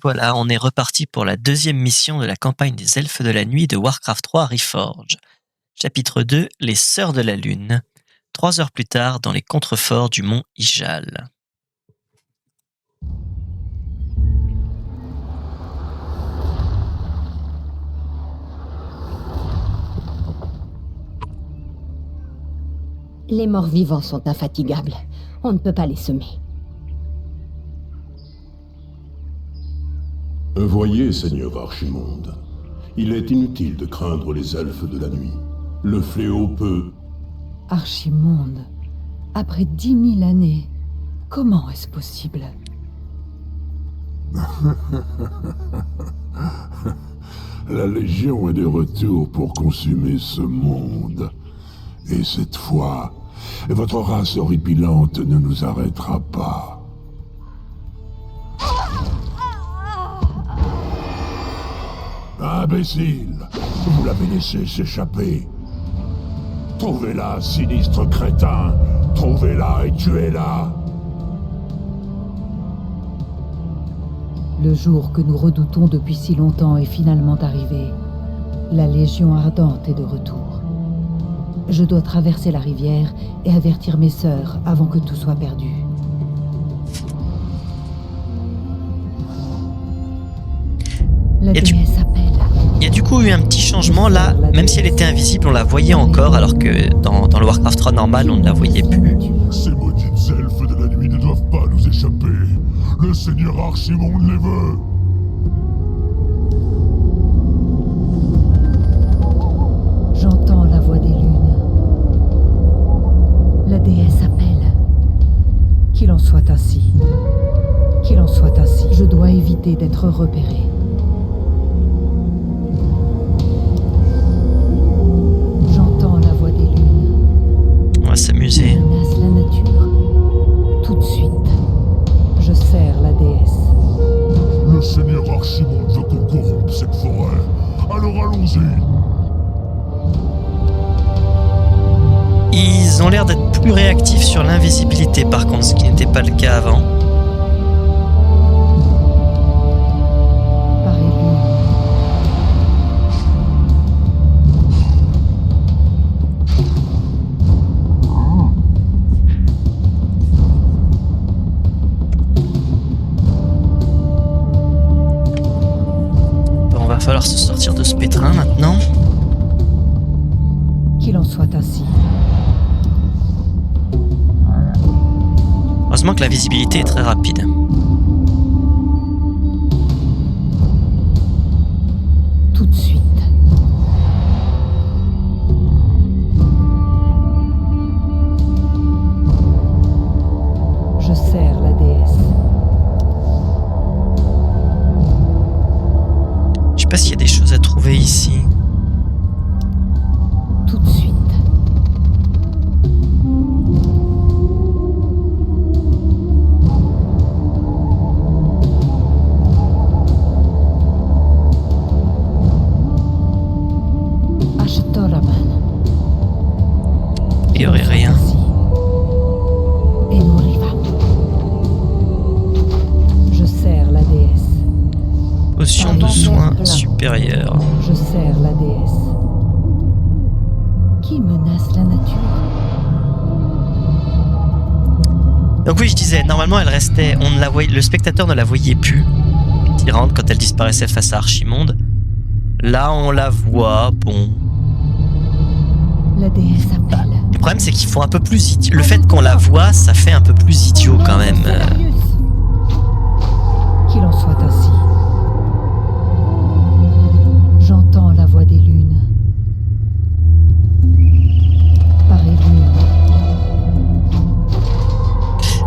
voilà, on est reparti pour la deuxième mission de la campagne des Elfes de la Nuit de Warcraft 3 Reforged. Chapitre 2, les Sœurs de la Lune. 3 heures plus tard, dans les contreforts du mont Ijal. Les morts vivants sont infatigables. On ne peut pas les semer. Voyez, Seigneur Archimonde, il est inutile de craindre les elfes de la nuit. Le fléau peut... Archimonde, après 10 000 années, comment est-ce possible? La Légion est de retour pour consumer ce monde. Et cette fois, votre race horripilante ne nous arrêtera pas. Imbécile! Vous l'avez laissé s'échapper. Trouvez-la, sinistre crétin! Trouvez-la et tuez-la! Le jour que nous redoutons depuis si longtemps est finalement arrivé. La Légion ardente est de retour. Je dois traverser la rivière et avertir mes sœurs avant que tout soit perdu. La déesse appelle. Il y a du coup eu un petit changement là, même si elle était invisible, on la voyait encore, alors que dans le Warcraft 3 normal, on ne la voyait plus. Ces maudites elfes de la nuit ne doivent pas nous échapper. Le Seigneur Archimonde les veut. J'entends la voix des lunes. La déesse appelle. Qu'il en soit ainsi. Qu'il en soit ainsi. Je dois éviter d'être repéré. J'entends la voix des lunes. On va s'amuser. Qui menace la nature. Tout de suite. Je sers la déesse. Le Seigneur Archimonde veut qu'on corrompe cette forêt. Alors allons-y. Ils ont l'air d'être plus réactifs sur l'invisibilité par contre, ce qui n'était pas le cas avant. Par élu. Bon, on va falloir se sortir de ce pétrin maintenant. Qu'il en soit ainsi. Heureusement que la visibilité est très rapide. Tout de suite. Je sers la déesse. Je sais pas s'il y a des choses à trouver ici. Tout de suite. Il n'y aurait rien. Et nous y va. Je sers la déesse. Potion de soins supérieure. Je sers la déesse. Qui menace la nature? Donc oui, je disais, normalement elle restait, on ne la voyait, le spectateur ne la voyait plus, Tyrande, quand elle disparaissait face à Archimonde. Là, on la voit, bon. La déesse appelle. Le problème, c'est qu'ils font un peu plus idiot. Le fait qu'on la voit, ça fait un peu plus idiot quand même. Qu'il en soit ainsi. J'entends la voix des lunes. Pareil lune.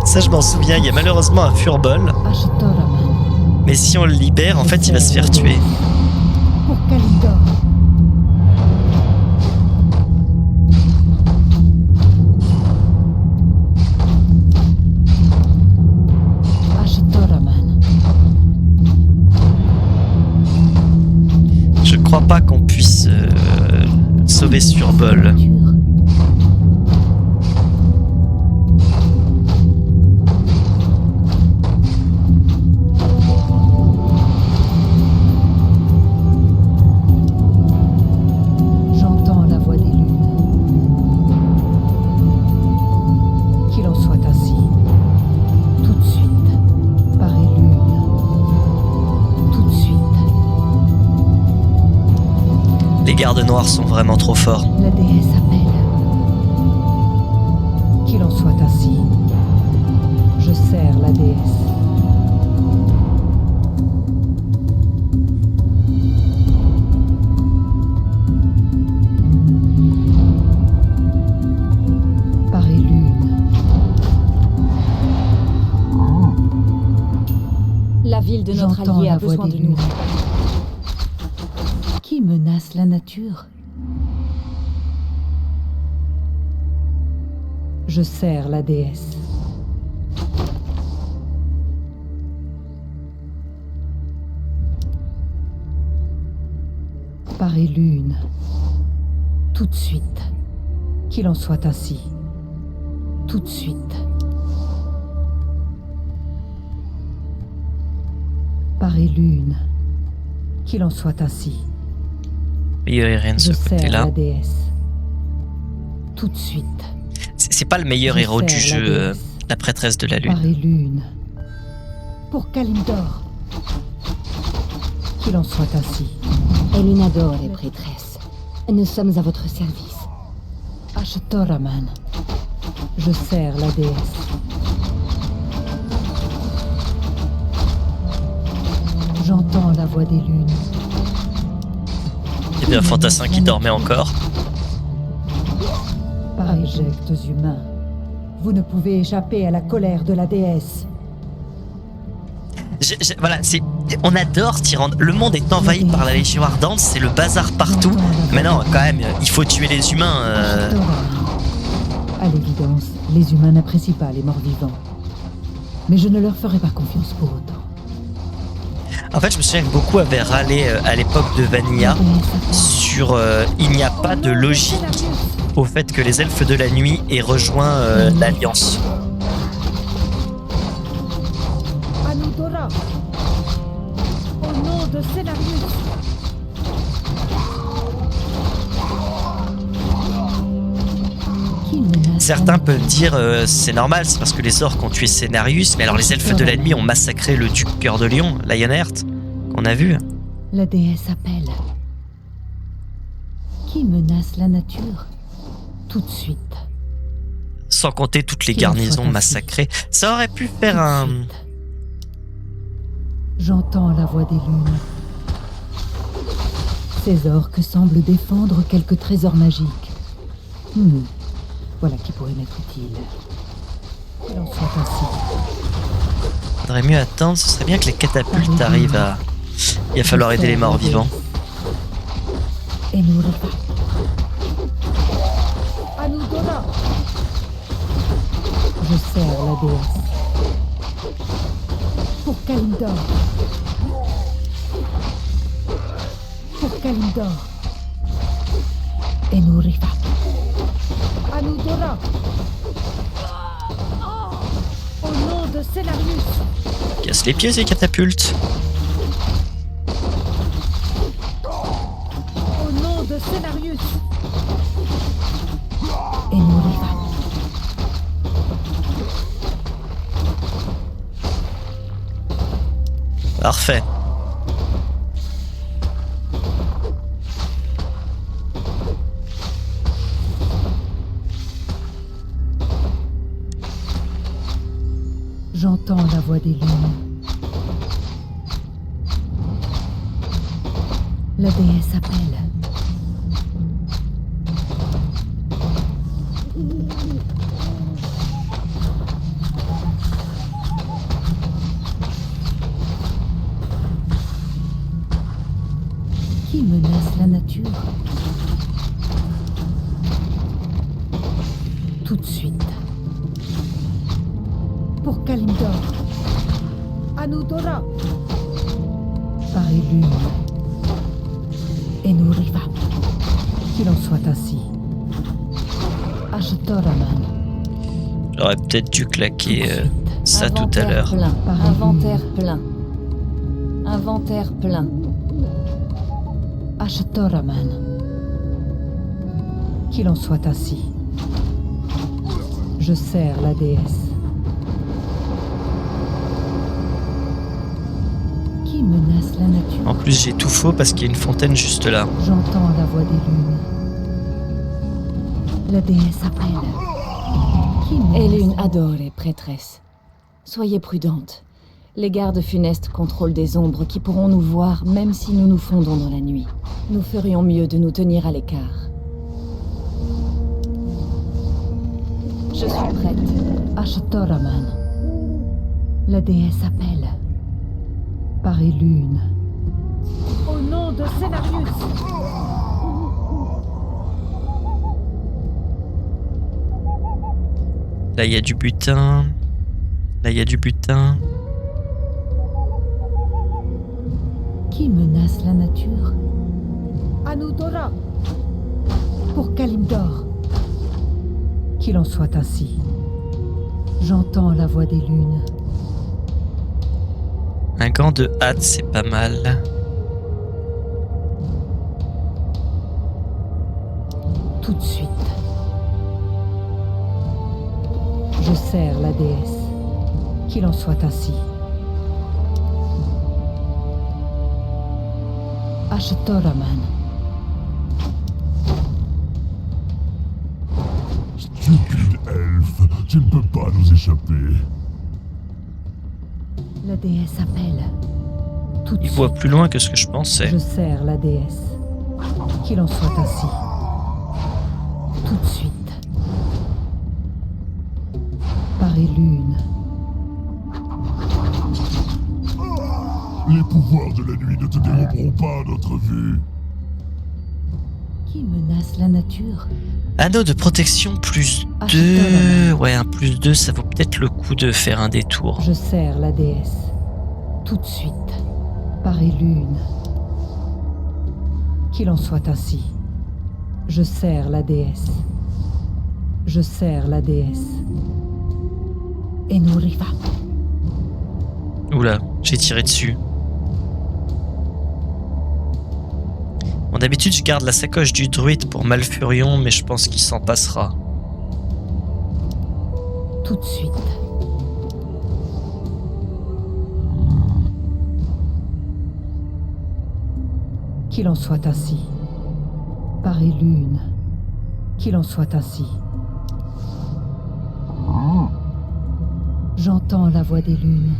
Ça, je m'en souviens, il y a malheureusement un furball. Ashtoraman. Mais si on le libère, en fait, il va se faire tuer. Pour Kalidor. Ashtoraman. Je crois pas qu'on puisse sauver ce furball. gardes noirs sont vraiment trop forts. La déesse appelle. Qu'il en soit ainsi. Je sers la déesse. Par et lune. La ville de notre J'entends allié la a voix besoin des de nous. lunes. Qui menace la nature? Je sers la déesse. Par et lune. Tout de suite. Qu'il en soit ainsi. Tout de suite. Par et lune. Qu'il en soit ainsi. Meilleur héros de Je ce sers côté-là. la déesse. Tout de suite. C'est pas le meilleur Je héros du sers la jeu, déesse. la prêtresse de la Par lune. et lune. Pour Kalimdor. Qu'il en soit ainsi. Elinador est prêtresse. Nous sommes à votre service. Ashtoraman. Je sers la déesse. J'entends la voix des lunes. Il y avait un fantassin qui dormait encore. Par éjectes humains. Vous ne pouvez échapper à la colère de la déesse. Voilà, on adore Tyrande. Le monde est envahi par la Légion Ardente, c'est le bazar partout. Mais non, quand même, il faut tuer les humains. Ashtoraman. À l'évidence, les humains n'apprécient pas les morts vivants. Mais je ne leur ferai pas confiance pour autant. En fait, je me souviens que beaucoup avaient râlé à l'époque de Vanilla sur il n'y a pas de logique au fait que les elfes de la nuit aient rejoint l'Alliance. Anudora. Au nom de Célarius. Qui menace Certains peuvent dire c'est normal, c'est parce que les orques ont tué Cenarius, mais alors les elfes de la nuit ont massacré le duc Cœur de Lion, Lionheart, qu'on a vu. La déesse appelle. Qui menace la nature? Tout de suite. Sans compter toutes les Qu'il en soit garnisons ainsi. massacrées. Ça aurait pu faire Tout de un... suite. J'entends la voix des lunes. Ces orques semblent défendre quelques trésors magiques. Voilà qui pourrait m'être utile. Qu'il en soit ainsi. Faudrait mieux attendre, ce serait bien que les catapultes arrivent à... Il va falloir aider les morts vivants. Et nous repas. Anudora. Je sers la déesse. Pour Kalimdor. Pour Kalimdor. Et nous repas. Anudora. Au nom de Célarius. Casse les pieds ces catapultes. Au nom de Célarius. Et nous repas. Parfait. J'entends la voix des lunes. La déesse appelle. Qui menace la nature? Tout de suite. Pour Kalimdor. Anudora. Par et lune. Et nous riva. Qu'il en soit ainsi. Ashtoraman. J'aurais peut-être dû claquer ça tout à Inventaire l'heure. plein. Pareil. Inventaire plein. Inventaire plein. Ashtoraman. Qu'il en soit ainsi. Je sers la déesse. Qui Qui menace la nature? En plus, j'ai tout faux parce qu'il y a une fontaine juste là. J'entends la voix des lunes. La déesse appelle. Qui menace? Elune Adore, prêtresse. Soyez prudente. Les gardes funestes contrôlent des ombres qui pourront nous voir même si nous nous fondons dans la nuit. Nous ferions mieux de nous tenir à l'écart. Je suis prête. Ashtoraman. La déesse appelle. Par Elune. Au nom de Cenarius. Là, il y a du butin. Là, il y a du butin. Qui menace la nature? Anudora. Pour Kalimdor. Qu'il en soit ainsi. J'entends la voix des lunes. Un gant de hâte, c'est pas mal. Tout de suite. Je sers la déesse. Qu'il en soit ainsi. Ashtoraman. Stupide elfe, tu ne peux pas nous échapper. La déesse appelle. Tout de Il suite. voit plus loin que ce que je pensais. Je sers la déesse. Qu'il en soit ainsi. Tout de suite. Par Elune. Les pouvoirs de la nuit ne te déroberont pas à notre vue. Qui menace la nature? Anneau de protection plus 2. Ouais, un plus 2, ça vaut peut-être le coup de faire un détour. Je sers la déesse. Tout de suite. Par Elune. Qu'il en soit ainsi. Je sers la déesse. Je sers la déesse. Enuriva. Oula, j'ai tiré dessus. Bon, d'habitude, je garde la sacoche du druide pour Malfurion, mais je pense qu'il s'en passera. Tout de suite. Qu'il en soit ainsi. Par Elune. Qu'il en soit ainsi. J'entends la voix des lunes.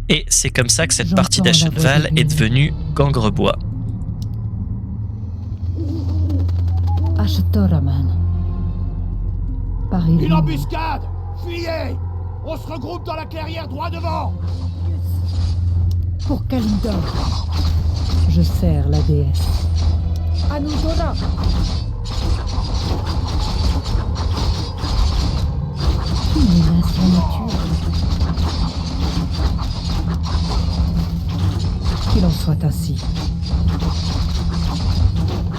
Et c'est comme ça que cette J'entends partie la voix d'Ashenval des est lunes. devenue Gangrebois. Ashtoraman. Par Une Elune. embuscade! Fuyez! On se regroupe dans la clairière droit devant! Pour Kalimdor. Je sers la déesse. Anudora. Qui menace la nature? Qu'il en soit ainsi.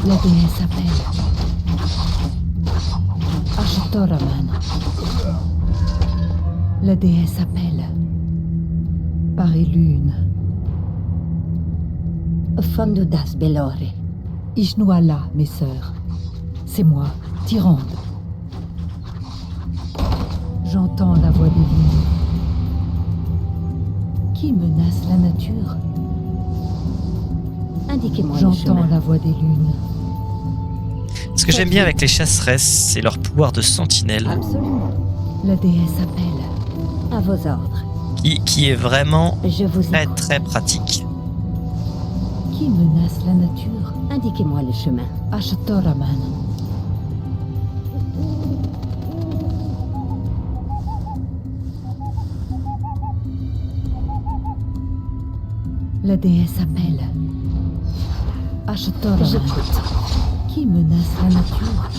La déesse appelle. Ashtoraman. La déesse appelle. Par Elune. Fondudas Belore. Ishnuala, mes sœurs. C'est moi, Tyrande. J'entends la voix des lunes. Qui menace la nature? Indiquez-moi le J'entends chemin. la voix des lunes. Ce que j'aime bien avec les chasseresses, c'est leur pouvoir de sentinelle, Absolument. La déesse appelle. À vos ordres. qui est vraiment Je vous très écoute. très pratique. Qui menace la nature? Indiquez-moi le chemin. Ashtoraman. La déesse appelle. Ashtoraman. J'écoute. Qui menace la nature?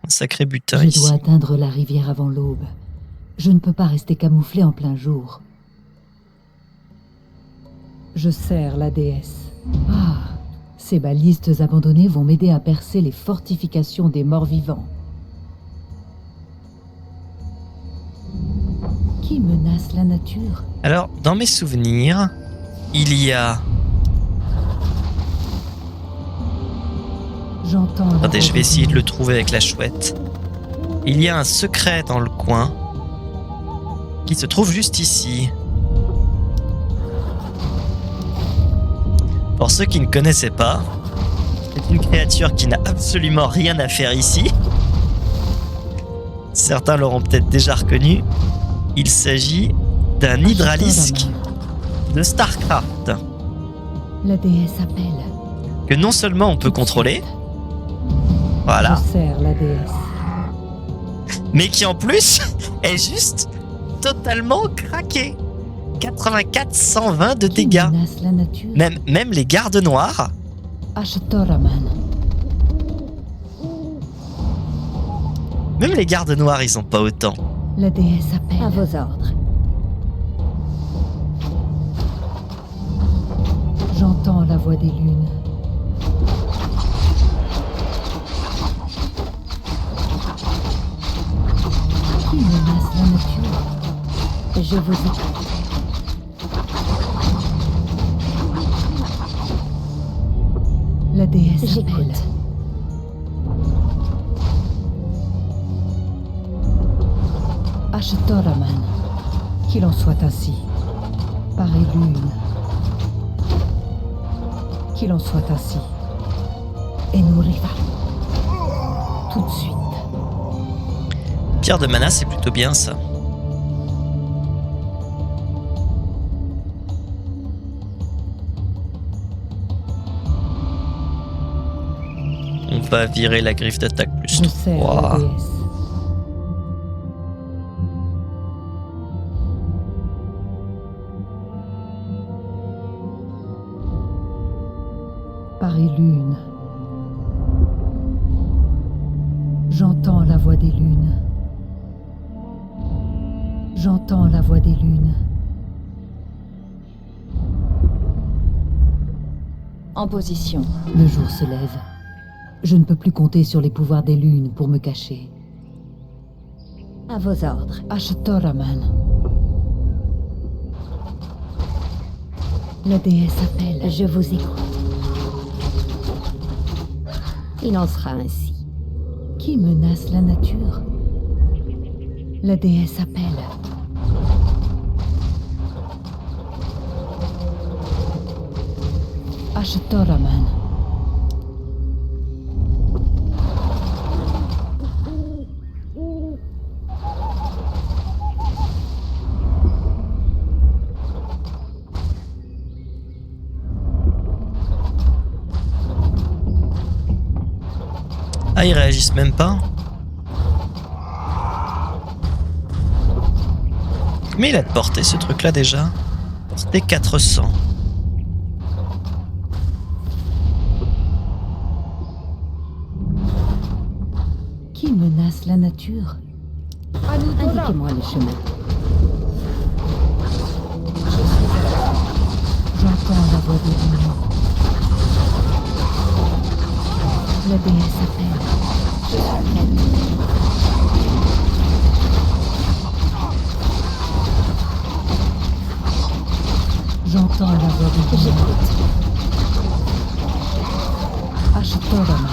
Un sacré butin Je ici. dois atteindre la rivière avant l'aube. Je ne peux pas rester camouflé en plein jour. Je sers la déesse. Ah, ces balistes abandonnés vont m'aider à percer les fortifications des morts-vivants. Qui menace la nature? Alors, dans mes souvenirs, il y a J'entends la Attendez, voix je vais des essayer de le lunes. trouver avec la chouette. Il y a un secret dans le coin qui se trouve juste ici. Pour ceux qui ne connaissaient pas, c'est une créature qui n'a absolument rien à faire ici. Certains l'auront peut-être déjà reconnu. Il s'agit d'un hydralisque de StarCraft La déesse appelle. que non seulement on peut contrôler, Je voilà, sers la déesse. mais qui en plus est juste totalement craqué. 84-120 de Qui dégâts. menace la nature? Même les gardes noirs, Ashtoraman. même les gardes noirs, ils ont pas autant. La déesse À appelle. vos ordres. J'entends la voix des lunes. Qui menace la nature? Je vous écoute. La déesse appelle. J'écoute. Ashtoraman. Qu'il en soit ainsi. Par et lune. Qu'il en soit ainsi. Et nous riva. Tout de suite. Pierre de mana, c'est plutôt bien ça. On va virer la griffe d'attaque plus Je sers 3. la déesse. Par et lune. J'entends la voix des lunes. J'entends la voix des lunes. En position. Le jour se lève. Je ne peux plus compter sur les pouvoirs des lunes pour me cacher. À vos ordres. Ashtoraman. La déesse appelle. Je vous écoute. Il en sera ainsi. Qui menace la nature? La déesse appelle. Ashtoraman. Ah, ils réagissent même pas. Mais il a de portée ce truc là déjà. Portée 400. Qui menace la nature? Indiquez-moi le chemin. J'entends la voix des lunes. La déesse appelle. J'entends la voix des lunes. Ashtoraman.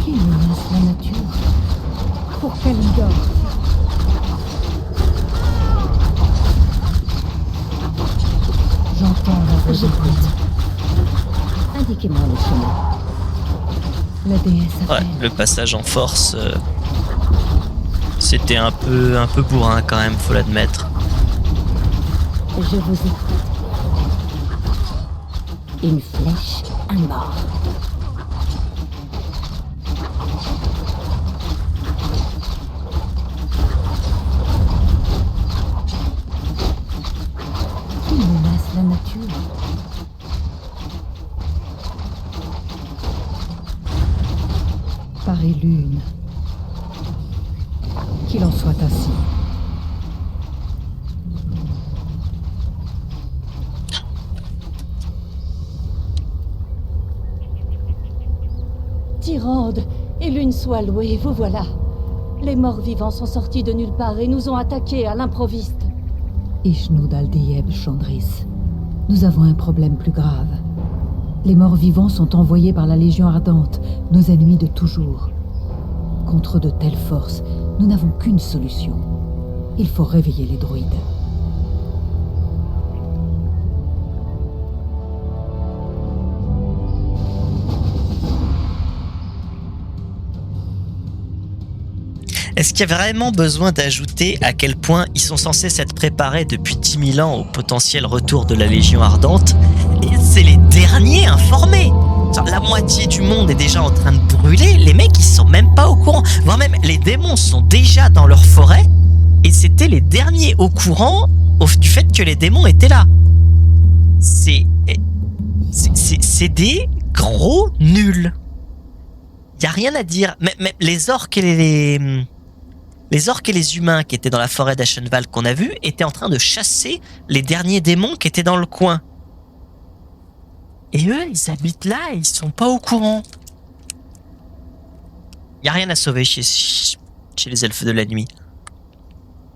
Qui menace la nature? Pour Kalimdor. J'entends la voix des J'écoute. lunes. Indiquez-moi le chemin. La déesse Ouais, appelle. le passage en force, c'était un peu bourrin quand même, faut l'admettre. Je vous écoute. Une flèche, un mort. Qui menace la nature? Par et lune. Qu'il en soit ainsi. Tyrande, et l'une soit louée, vous voilà. Les morts vivants sont sortis de nulle part et nous ont attaqués à l'improviste. Ishnoud Aldeyeb Chandris. Nous avons un problème plus grave. Les morts-vivants sont envoyés par la Légion Ardente, nos ennemis de toujours. Contre de telles forces, nous n'avons qu'une solution. Il faut réveiller les droïdes. Est-ce qu'il y a vraiment besoin d'ajouter à quel point ils sont censés s'être préparés depuis 10 000 ans au potentiel retour de la Légion Ardente? Et c'est les derniers informés. Genre, la moitié du monde est déjà en train de brûler. Les mecs, ils sont même pas au courant. Voire même, les démons sont déjà dans leur forêt. Et c'était les derniers au courant du fait que les démons étaient là. C'est des gros nuls. Y a rien à dire. Même les orques et les orques et les humains qui étaient dans la forêt d'Ashenval qu'on a vu étaient en train de chasser les derniers démons qui étaient dans le coin. Et eux, ils habitent là et ils sont pas au courant. Y a rien à sauver chez les elfes de la nuit.